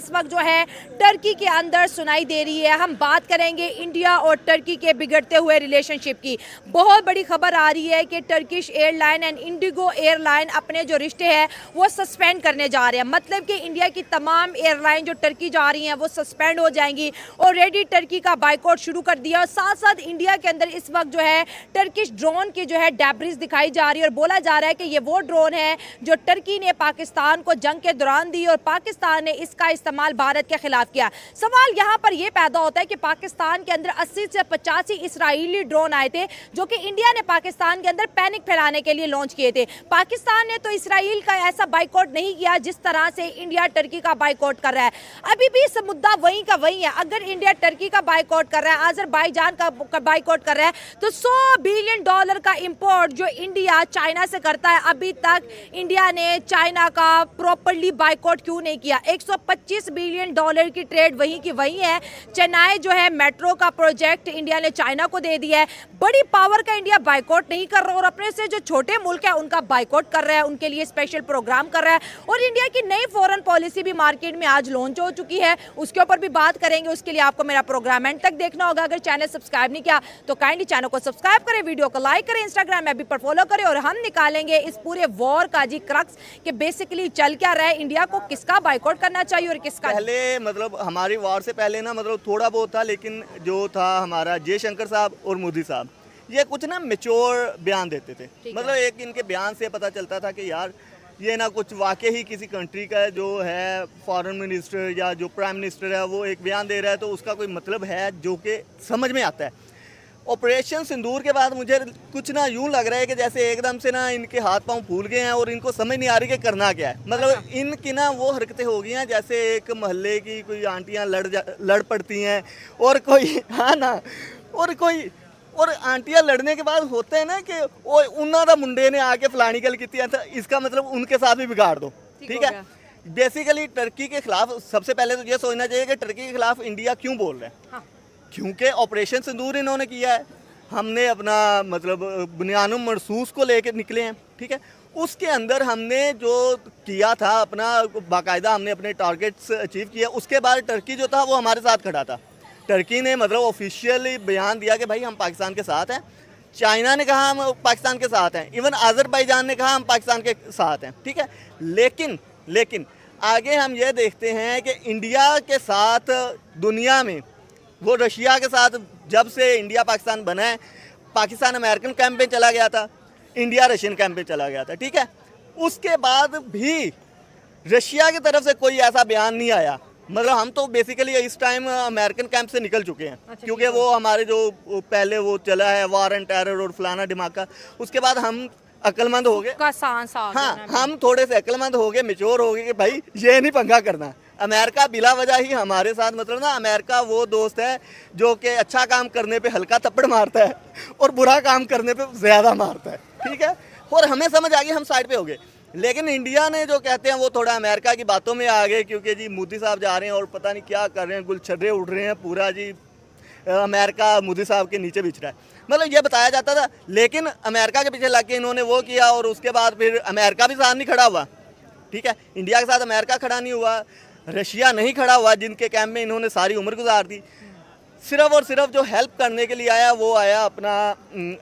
इस वक्त जो है टर्की के अंदर सुनाई दे रही है। हम बात करेंगे इंडिया और टर्की के बिगड़ते हुए रिलेशनशिप की। बहुत बड़ी खबर आ रही है कि Turkish airline and Indigo airline अपने जो रिश्ते हैं वो सस्पेंड करने जा रहे हैं। मतलब कि इंडिया की तमाम एयरलाइन जो टर्की जा रही हैं वो सस्पेंड हो जाएंगी। ऑलरेडी टर्की का बाइकआउट शुरू कर दिया और साथ साथ इंडिया के अंदर इस वक्त जो है टर्किश ड्रोन की जो है डैब्रिज दिखाई जा रही है और बोला जा रहा है कि ये वो ड्रोन है जो टर्की ने पाकिस्तान को जंग के दौरान दी और पाकिस्तान ने इसका इस्तेमाल भारत के खिलाफ किया। सवाल यहाँ पर यह पैदा होता है कि पाकिस्तान के अंदर 80 से 85 इसराइली ड्रोन आए थे जो कि इंडिया ने पाकिस्तान के अंदर पैनिक फैलाने के लिए लॉन्च किए थे। पाकिस्तान ने तो इसराइल का ऐसा बाइकआउट नहीं किया जिस तरह से इंडिया टर्की का बाइकआउट कर रहा है। अभी भी इस मुद्दा वहीं का वहीं है। अगर इंडिया टर्की का बाइकआउट कर रहा है, अजरबैजान का बाइकआउट कर रहा है, तो $100 बिलियन का इंपोर्ट जो इंडिया चाइना से करता है, अभी तक इंडिया ने चाइना का प्रॉपर्ली बाइकआउट क्यों नहीं किया? $125 बिलियन की ट्रेड वहीं की वहीं है। चेन्नई जो है मेट्रो का प्रोजेक्ट इंडिया ने चाइना को दे दिया है। बड़ी पावर का इंडिया बाइकआउट नहीं कर रहा और अपने से जो छोटे मुल्क है उनका बाइकआउट कर रहा है, उनके लिए स्पेशल प्रोग्राम कर रहा है। और इंडिया की नई फॉरेन पॉलिसी भी मार्केट में आज लॉन्च हो चुकी है, उसके ऊपर भी बात करेंगे। उसके लिए आपको मेरा प्रोग्राम एंड तक देखना होगा। अगर चैनल सब्सक्राइब नहीं किया तो काइंडली चैनल को सब्सक्राइब करें, वीडियो को लाइक करें, इंस्टाग्राम ऐप पर फॉलो करें और हम निकालेंगे इस पूरे वॉर का जी क्रक्स कि बेसिकली चल क्या रहा है, इंडिया को किसका बाइकआउट करना चाहिए और किसका। पहले मतलब हमारी वॉर से पहले ना मतलब थोड़ा बहुत था, लेकिन जो था हमारा जयशंकर साहब और मोदी साहब ये कुछ ना मेच्योर बयान देते थे। मतलब एक इनके बयान से पता चलता था कि यार ये ना कुछ वाकई ही किसी कंट्री का जो है फॉरेन मिनिस्टर या जो प्राइम मिनिस्टर है वो एक बयान दे रहा है तो उसका कोई मतलब है जो कि समझ में आता है। ऑपरेशन सिंदूर के बाद मुझे कुछ ना यूं लग रहा है कि जैसे एकदम से ना इनके हाथ पांव फूल गए हैं और इनको समझ नहीं आ रही कि करना क्या है। मतलब इनकी ना वो हरकतें हो गई हैं जैसे एक मोहल्ले की कोई आंटियां लड़ पड़ती हैं और कोई हाँ ना और आंटियां लड़ने के बाद होते हैं ना कि वो उन्होंने दा मुंडे ने आके फलानी गल की था, इसका मतलब उनके साथ भी बिगाड़ दो। ठीक है, बेसिकली टर्की के खिलाफ सबसे पहले तो ये सोचना चाहिए कि टर्की के खिलाफ इंडिया क्यों बोल रहा है। हाँ। क्योंकि ऑपरेशन सिंदूर इन्होंने किया है, हमने अपना मतलब बुनियाद मरसूस को लेकर निकले हैं। ठीक है, उसके अंदर हमने जो किया था अपना बाकायदा हमने अपने टारगेट्स अचीव किया। उसके बाद टर्की जो था वो हमारे साथ खड़ा था। टर्की ने मतलब ऑफिशियली बयान दिया कि भाई हम पाकिस्तान के साथ हैं। चाइना ने कहा हम पाकिस्तान के साथ हैं, इवन अजरबैजान ने कहा हम पाकिस्तान के साथ हैं। ठीक है, लेकिन आगे हम ये देखते हैं कि इंडिया के साथ दुनिया में वो रशिया के साथ जब से इंडिया पाकिस्तान बना है, पाकिस्तान अमेरिकन कैंप में चला गया था, इंडिया रशियन कैंप में चला गया था। ठीक है, उसके बाद भी रशिया की तरफ से कोई ऐसा बयान नहीं आया। मतलब हम तो बेसिकली इस टाइम अमेरिकन कैंप से निकल चुके हैं। अच्छा, क्योंकि वो हमारे जो पहले वो चला है वार एंड टेरर और फलाना दिमाका, उसके बाद हम अक्लमंद हो गए। हाँ, हम थोड़े से अक्लमंद हो गए, मेच्योर हो गए कि भाई ये नहीं पंगा करना। अमेरिका बिला वजह ही हमारे साथ मतलब ना अमेरिका वो दोस्त है जो कि अच्छा काम करने पे हल्का थप्पड़ मारता है और बुरा काम करने पे ज़्यादा मारता है। ठीक है, और हमें समझ आ गई, हम साइड पे हो गए। लेकिन इंडिया ने जो कहते हैं वो थोड़ा अमेरिका की बातों में आ गए क्योंकि जी मोदी साहब जा रहे हैं और पता नहीं क्या कर रहे हैं, गुलछर्रे उड़ रहे हैं, पूरा जी अमेरिका मोदी साहब के नीचे बिछ रहा है। मतलब ये बताया जाता था, लेकिन अमेरिका के पीछे लग के इन्होंने वो किया और उसके बाद फिर अमेरिका भी साथ नहीं खड़ा हुआ। ठीक है, इंडिया के साथ अमेरिका खड़ा नहीं हुआ, रशिया नहीं खड़ा हुआ, जिनके कैंप में इन्होंने सारी उम्र गुजार दी। सिर्फ और सिर्फ जो हेल्प करने के लिए आया वो आया अपना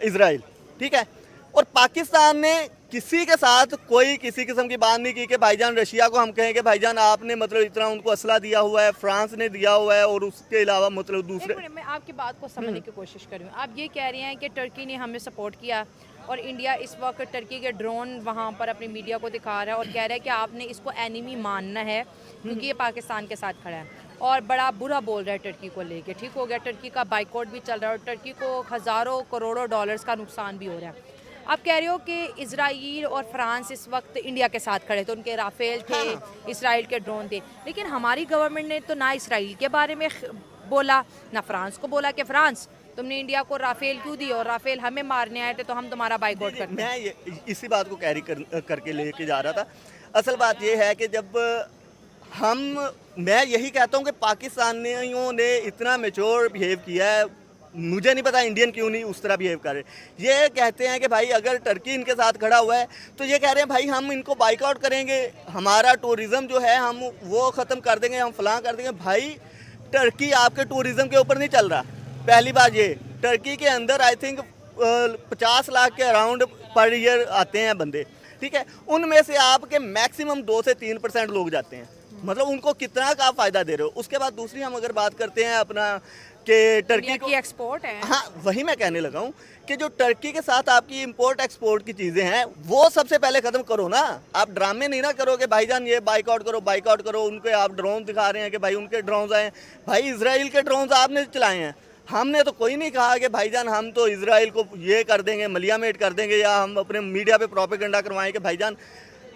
इजराइल। ठीक है, और पाकिस्तान ने किसी के साथ कोई किसी किस्म की बात नहीं की कि भाईजान रशिया को हम कहें कि भाईजान आपने मतलब इतना उनको असला दिया हुआ है, फ्रांस ने दिया हुआ है और उसके अलावा मतलब दूसरे। मैं आपकी बात को समझने की कोशिश कर रही हूँ। आप ये कह रही हैं कि टर्की ने हमें सपोर्ट किया और इंडिया इस वक्त टर्की के ड्रोन वहाँ पर अपनी मीडिया को दिखा रहा है और कह रहा है कि आपने इसको एनिमी मानना है क्योंकि ये पाकिस्तान के साथ खड़ा है और बड़ा बुरा बोल रहा है टर्की को लेके। ठीक हो गया, टर्की का बाइकआउट भी चल रहा है और टर्की को हज़ारों करोड़ों डॉलर्स का नुकसान भी हो रहा है। आप कह रहे हो कि इजराइल और फ्रांस इस वक्त इंडिया के साथ खड़े थे, उनके राफेल थे, इसराइल के ड्रोन थे, लेकिन हमारी गवर्नमेंट ने तो ना इसराइल के बारे में बोला ना फ्रांस को बोला कि फ्रांस तुमने इंडिया को राफेल क्यों दी और राफेल हमें मारने आए थे तो हम तुम्हारा बाइकआउट करते। मैं इसी बात को कैरी करके लेके जा रहा था। असल बात यह है कि जब मैं यही कहता हूँ कि पाकिस्तानियों ने इतना मेच्योर बिहेव किया है मुझे नहीं पता इंडियन क्यों नहीं उस तरह बिहेव कर रहे। ये कहते हैं कि भाई अगर टर्की इनके साथ खड़ा हुआ है तो ये कह रहे हैं भाई हम इनको बाइकआउट करेंगे, हमारा टूरिज़्म जो है हम वो ख़त्म कर देंगे, हम फलां कर देंगे। भाई टर्की आपके टूरिज़्म के ऊपर नहीं चल रहा। पहली बात ये, टर्की के अंदर आई थिंक 50 लाख के अराउंड पर ईयर आते हैं बंदे, ठीक है। उनमें से आपके मैक्सिमम 2 से 3% लोग जाते हैं, मतलब उनको कितना का आप फ़ायदा दे रहे हो। उसके बाद दूसरी हम अगर बात करते हैं अपना कि टर्की की एक्सपोर्ट है, हाँ वही मैं कहने लगा हूँ कि जो टर्की के साथ आपकी इंपोर्ट एक्सपोर्ट की चीज़ें हैं वो सबसे पहले ख़त्म करो ना। आप ड्रामे नहीं ना करो कि भाईजान ये बाइकआउट करो। उनके आप ड्रोन दिखा रहे हैं कि भाई उनके ड्रोन्स आए। भाई इजराइल के ड्रोन्स आपने चलाए हैं, हमने तो कोई नहीं कहा कि भाईजान हम तो इजराइल को ये कर देंगे, मलियामेट कर देंगे, या हम अपने मीडिया पे प्रोपेगेंडा करवाएं कि भाईजान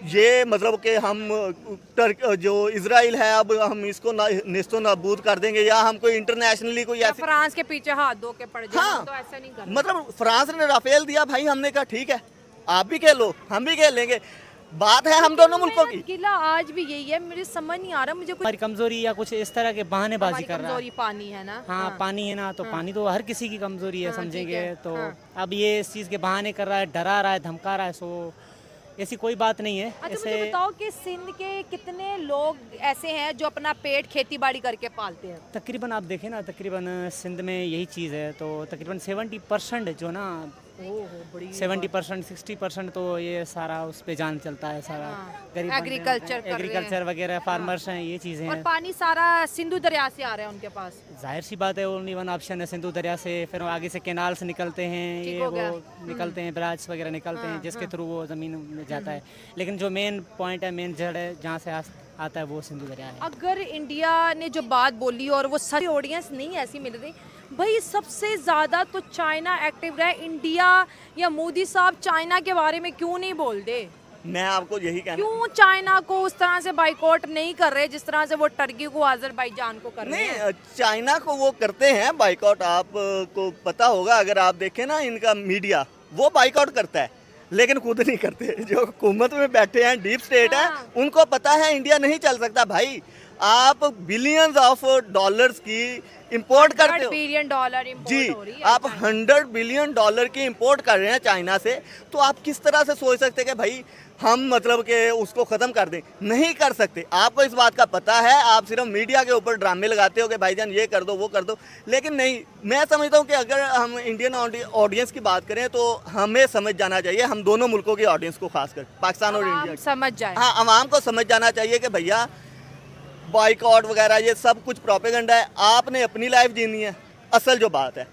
ये मतलब कि हम जो इजराइल है अब हम इसको नेस्तो नाबूद कर देंगे, या हम कोई इंटरनेशनली कोई ऐसी फ्रांस के पीछे हाथ धो के पड़ जाए। हाँ, तो ऐसा नहीं करना। मतलब फ्रांस ने राफेल दिया भाई, हमने कहा ठीक है आप भी खेल लो हम भी खेल लेंगे। बात है हम दोनों मुल्कों की। गिला आज भी यही है, मुझे समझ नहीं आ रहा। मुझे हमारी कमजोरी या कुछ इस तरह के बहानेबाजी कर रहा है। कमजोरी पानी है ना। हाँ, पानी है ना, तो पानी तो हर किसी की कमजोरी है, हाँ, समझेंगे ठीक है, तो हाँ। अब ये इस चीज़ के बहाने कर रहा है, डरा रहा है, धमका रहा है, सो ऐसी कोई बात नहीं है। अच्छा ऐसे मुझे बताओ कि सिंध के कितने लोग ऐसे हैं जो अपना पेट खेती बाड़ी करके पालते हैं? तकरीबन आप देखें ना, तकरीबन सिंध में यही चीज़ है, तो तकरीबन 70% जो ना 70% 60% तो ये सारा उस पे जान चलता है सारा। हाँ, गरीब एग्रीकल्चर कर रहे हैं। एग्रीकल्चर वगैरह, फार्मर्स हैं, ये चीज़ें और हैं। पानी सारा सिंधु दरिया से आ रहा है उनके पास। जाहिर सी बात है, ओनली वन ऑप्शन है सिंधु दरिया से, फिर आगे से कैनाल से निकलते हैं, ठीक ये हो गया। वो निकलते हैं, बराज वगैरह निकलते हैं, जिसके थ्रू वो ज़मीन में जाता है। लेकिन जो मेन पॉइंट है, मेन जड़ है जहाँ से आता है वो सिंधु दरिया है। अगर इंडिया ने जो बात बोली और वो सारी ऑडियंस नहीं ऐसी मिल रही, भाई सबसे ज़्यादा तो चाइना एक्टिव रहा है। इंडिया या मोदी साहब चाइना के बारे में क्यों नहीं बोलते? मैं आपको यही कहना, क्यों चाइना को उस तरह से बाइकआउट नहीं कर रहे जिस तरह से वो टर्की को, अजरबैजान को कर रहे हैं? नहीं चाइना को वो करते हैं बाइकआउट, आपको पता होगा अगर आप देखें ना इनका मीडिया, वो बाइकआउट करता है लेकिन खुद नहीं करते। जो हुकूमत में बैठे हैं, डीप स्टेट है, हाँ। उनको पता है इंडिया नहीं चल सकता। भाई आप बिलियंस ऑफ डॉलर्स की इंपोर्ट करते हो, $100 बिलियन इंपोर्ट जी हो रही है आप $100 बिलियन की इंपोर्ट कर रहे हैं चाइना से, तो आप किस तरह से सोच सकते हैं कि भाई हम मतलब कि उसको ख़त्म कर दें? नहीं कर सकते। आपको इस बात का पता है, आप सिर्फ मीडिया के ऊपर ड्रामे लगाते हो कि भाईजान ये कर दो वो कर दो, लेकिन नहीं। मैं समझता हूँ कि अगर हम इंडियन ऑडियंस की बात करें तो हमें समझ जाना चाहिए, हम दोनों मुल्कों की ऑडियंस को, खासकर पाकिस्तान और इंडिया, समझ जाए। हाँ आवाम को समझ जाना चाहिए कि भैया बॉयकॉट वगैरह ये सब कुछ प्रोपेगेंडा है, आपने अपनी लाइफ जीनी है। असल जो बात है,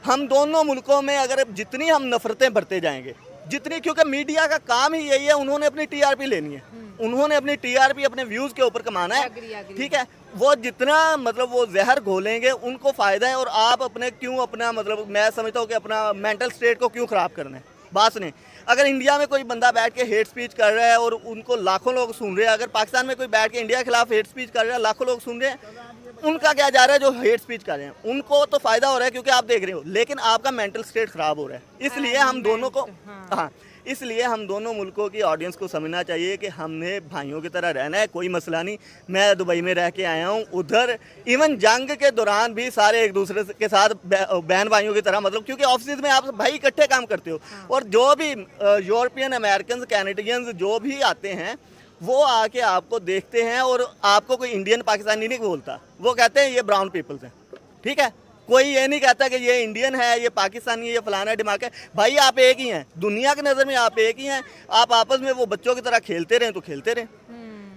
हम दोनों मुल्कों में अगर जितनी हम नफरतें बढ़ते जाएंगे, जितनी, क्योंकि मीडिया का काम ही यही है, उन्होंने अपनी टीआरपी लेनी है, उन्होंने अपनी टीआरपी अपने व्यूज़ के ऊपर कमाना है, ठीक है। वो जितना मतलब वो जहर घोलेंगे उनको फ़ायदा है, और आप अपने क्यों अपना मतलब मैं समझता हूँ कि अपना मेंटल स्टेट को क्यों ख़राब करना है। बात नहीं, अगर इंडिया में कोई बंदा बैठ के हेट स्पीच कर रहा है और उनको लाखों लोग सुन रहे हैं, अगर पाकिस्तान में कोई बैठ के इंडिया के खिलाफ हेट स्पीच कर रहा है, लाखों लोग सुन रहे हैं, उनका क्या जा रहा है? जो हेट स्पीच कर रहे हैं उनको तो फ़ायदा हो रहा है क्योंकि आप देख रहे हो, लेकिन आपका मेंटल स्टेट ख़राब हो रहा है। इसलिए हम दोनों को, हाँ इसलिए हम दोनों मुल्कों की ऑडियंस को समझना चाहिए कि हमने भाइयों की तरह रहना है, कोई मसला नहीं। मैं दुबई में रह के आया हूँ, उधर इवन जंग के दौरान भी सारे एक दूसरे के साथ बहन भाइयों की तरह, मतलब क्योंकि ऑफिस में आप भाई इकट्ठे काम करते हो, और जो भी यूरोपियन अमेरिकन कैनेडियंस जो भी आते हैं वो आके आपको देखते हैं, और आपको कोई इंडियन पाकिस्तानी नहीं बोलता, वो कहते हैं ये ब्राउन पीपल्स हैं, ठीक है। कोई ये नहीं कहता कि ये इंडियन है, ये पाकिस्तानी है, ये फलाना दिमाग है। भाई आप एक ही हैं, दुनिया की नज़र में आप एक ही हैं। आप आपस में वो बच्चों की तरह खेलते रहें तो खेलते रहें।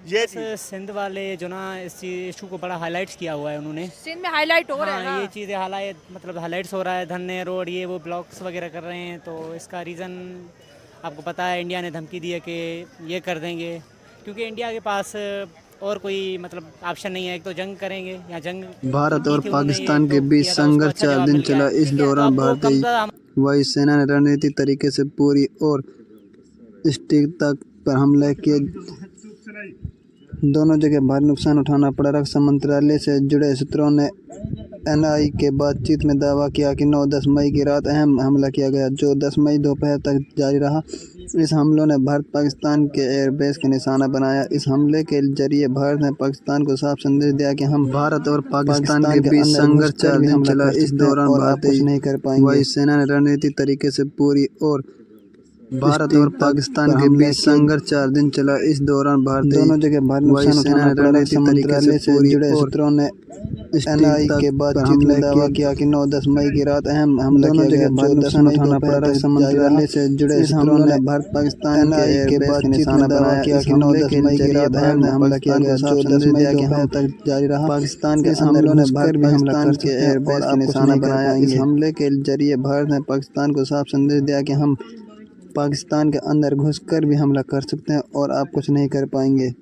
ये सिंध वाले जो ना इस इशू को बड़ा हाईलाइट्स किया हुआ है उन्होंने। सिंध में हाईलाइट हो रहा है हाँ, ना? ये चीज़ें हाईलाइट मतलब हाईलाइट्स हो रहा है, धन्य रोड ये वो ब्लॉग्स वगैरह कर रहे हैं, तो इसका रीज़न आपको पता है, इंडिया ने धमकी दी है कि ये कर देंगे, क्योंकि इंडिया के पास और कोई मतलब ऑप्शन नहीं है। एक तो जंग करेंगे या जंग, भारत और पाकिस्तान के बीच संघर्ष 4 दिन चला। इस दौरान भारतीय वायुसेना ने रणनीतिक तरीके से पूरी और सटीकता पर हमला किया। दोनों जगह भारी नुकसान उठाना पड़ा। रक्षा मंत्रालय से जुड़े सूत्रों ने एएनआई के बातचीत में दावा किया कि 9-10 मई की रात अहम हमला किया गया, जो 10 मई दोपहर तक जारी रहा। इस हमलों ने भारत पाकिस्तान के एयरबेस के निशाना बनाया। इस हमले के जरिए भारत ने पाकिस्तान को साफ संदेश दिया कि हम भारत और पाकिस्तान के बीच संघर्ष 4 दिन चला। इस दौरान भारतीय वायुसेना ने रणनीतिक तरीके से पूरी और भारत और पाकिस्तान के बीच संघर्ष 4 दिन चला। इस दौरान भारतीय दोनों जगह वायुसेना ने रणनीतिक तरीके से पूरी और सूत्रों ने एएनआई के बातचीत में दावा किया कि 9-10 मई की रात अहम हमला किया गया, जो 10 मई दोपहर तक मंत्रालय से जुड़े सूत्रों ने भारत पाकिस्तान के बातचीत में दावा किया कि 9-10 मई की रात अहम हमला किया गया, जो 10 मई दोपहर तक जारी रहा। पाकिस्तान के हमलों ने भारत पाकिस्तान के एयरबेस का निशाना बनाया। इस हमले के जरिए भारत ने पाकिस्तान को साफ संदेश दिया कि हम पाकिस्तान के अंदर घुसकर भी हमला कर सकते हैं और आप कुछ नहीं कर पाएंगे।